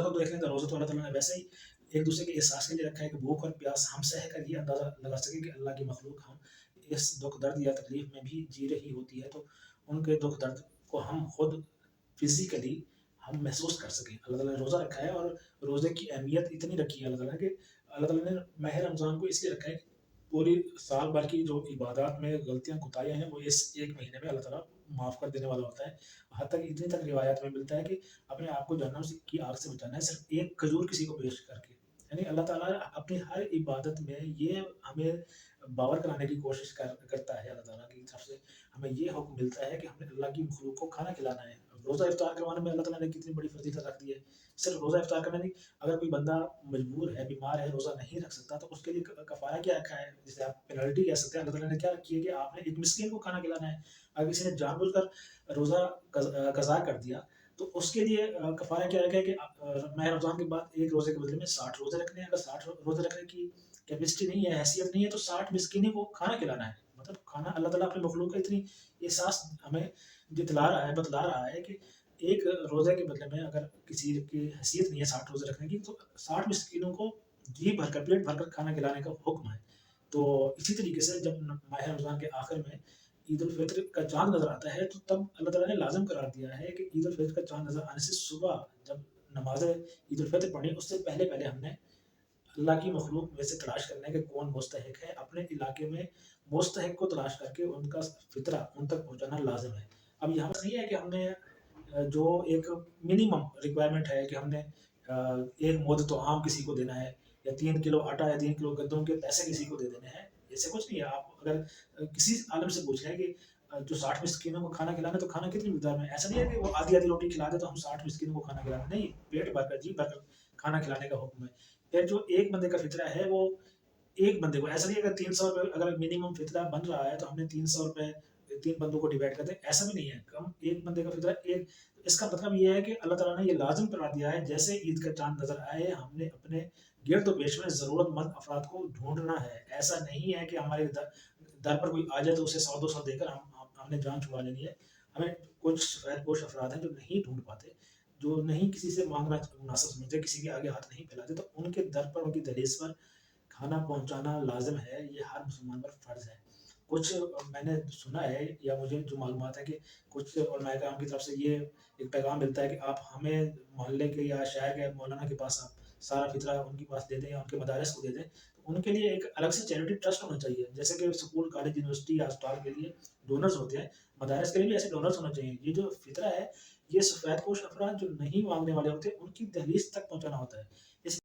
को देख लें तो रोज़ा तो अल्लाह ताला ने वैसे ही एक दूसरे के एहसास के लिए रखा है कि भूख और प्यास हम सह कर ये अंदाज़ा लगा सकें कि अल्लाह की मखलूक हम इस दुःख दर्द या तकलीफ़ में भी जी रही होती है, तो उनके दुःख दर्द को हम खुद फ़िज़िकली हम महसूस कर सकें। अल्लाह ताला ने रोज़ा रखा है और रोज़े की अहमियत इतनी रखी है अल्लाह ताला ने कि अल्लाह ताला ने माह रमज़ान को इसलिए रखा है कि पूरी साल भर की जो इबादत में गलतियाँ कोताहियाँ हैं, वो इस एक महीने में अल्लाह ताला माफ़ कर देने वाला होता है। हद तक इतनी तक रिवायत में मिलता है कि अपने आप को जहन्नम से की आग से बचाना है सिर्फ़ एक खजूर किसी को पेश करके। यानी अल्लाह ताला अपनी हर इबादत में ये हमें बावर कराने की कोशिश करता है अल्लाह ताला की तरफ से। हमें ये हुक्म मिलता है कि हमने अल्लाह की मखलूक को खाना खिलाना है। रोज़ा इफ्तार करवाने में अल्लाह ताला ने कितनी बड़ी फ़ज़ीलत रख दी है। सिर्फ़ रोज़ा इफ्तार करना नहीं, अगर कोई बंदा मजबूर है, बीमार है, रोज़ा नहीं रख सकता, तो उसके लिए कफ़ारा क्या रखा है? जिसे आप पेनल्टी कह सकते हैं, अल्लाह ताला ने क्या रखी है कि आपने एक मिस्कीन को खाना खिलाना है। अगर किसी ने जानबूझकर रोज़ा कज़ा कर दिया, तो उसके लिए कफ़ारा क्या रखा है कि माह रमज़ान के बाद एक रोज़े के बदले में 60 रोज़े रखने हैं। अगर 60 रोज़े रखने की कैपेसिटी नहीं है, हैसियत नहीं है, तो 60 मिस्कीनों को खाना खिलाना है। मतलब खाना अल्लाह ताला अपनी मखलूक का इतनी एहसास हमें दितला रहा है, बतला रहा है कि एक रोज़े के बदले में अगर किसी की हैसियत नहीं है 60 रोज़े रखने की, तो 60 मिस्कीनों को जी भरकर, पेट भरकर खाना खिलाने का हुक्म है। तो इसी तरीके से जब माह रमज़ान के आखिर में ईद उल फित्र का चाँद नज़र आता है, तो तब अल्लाह ताला ने लाज़िम करार दिया है कि ईद उल फित्र का चाँद नज़र आने से सुबह जब नमाज़ ईद उल फित्र पढ़नी, उससे पहले-पहले हमने अल्लाह की मखलूक में से तलाश करना है कि कौन मुस्तहिक है। अपने इलाके में मुस्तहिक को तलाश करके उनका फ़ितरा उन तक पहुँचाना लाज़िम है। अब यहाँ पर नहीं है कि हमने जो एक मिनिमम रिक्वायरमेंट है कि हमने एक मुद्द तो आम किसी को देना है या 3 किलो आटा या 3 किलो गंदम के पैसे किसी को दे देने हैं, ऐसे कुछ नहीं है। आप अगर किसी आलिम से पूछ लें कि जो 60 मिस्कीनों को खाना खिलाना है, तो खाना कितनी मिकदार में है? ऐसा नहीं है कि वो आधी-आधी रोटी खिला दे तो हम 60 मिस्कीनों को खाना खिला दें, नहीं, पेट भरकर, जी भरकर खाना खिलाने का हुक्म है। फिर जो एक बंदे का फ़ितरा है, वो एक बंदे को ऐसा नहीं है, अगर 300 रुपए अगर मिनिमम फ़ितरा बन रहा है, तो हमने 300 रुपए 3 बंदों को डिवाइड कर दें, ऐसा भी नहीं है। कम एक बंदे का फ़ितरा एक, इसका मतलब ये है कि अल्लाह ताला ने ये लाज़िम करार दिया है, जैसे ईद का चाँद नज़र आए, हमने अपने गिरद-ओ-पेश में ज़रूरतमंद अफ़राद को ढूँढना है। ऐसा नहीं है कि हमारे दर पर कोई आ जाए, तो उसे 100-200 देकर हमने जान छुड़ा लेनी है। हमें कुछ सफ़ेदपोश अफ़राद हैं, जो नहीं ढूँढ पाते, जो नहीं किसी से माँगना मुनासिब समझते, किसी के आगे हाथ नहीं फैलाते, तो उनके दर पर, उनकी दहलीज़ पर खाना पहुँचाना लाज़िम है, ये हर मुसलमान पर फ़र्ज़ है। कुछ मैंने सुना है या मुझे जो मालूमात है कि कुछ उलमाए किराम की तरफ से ये एक पैगाम मिलता है कि आप हमें मोहल्ले के या शहर के मौलाना के पास आप सारा फ़ितरा उनके पास दे दें या उनके मदारिस को दे दें। तो उनके लिए एक अलग से चैरिटी ट्रस्ट होना चाहिए। जैसे कि स्कूल, कॉलेज, यूनिवर्सिटी या अस्पताल के लिए डोनर्स होते हैं, मदारिस के लिए भी ऐसे डोनर्स होना चाहिए। ये जो फ़ितरा है, ये सफ़ेदपोश अफ़राद जो नहीं माँगने वाले होते, उनकी दहलीज़ तक पहुँचाना होता है। इस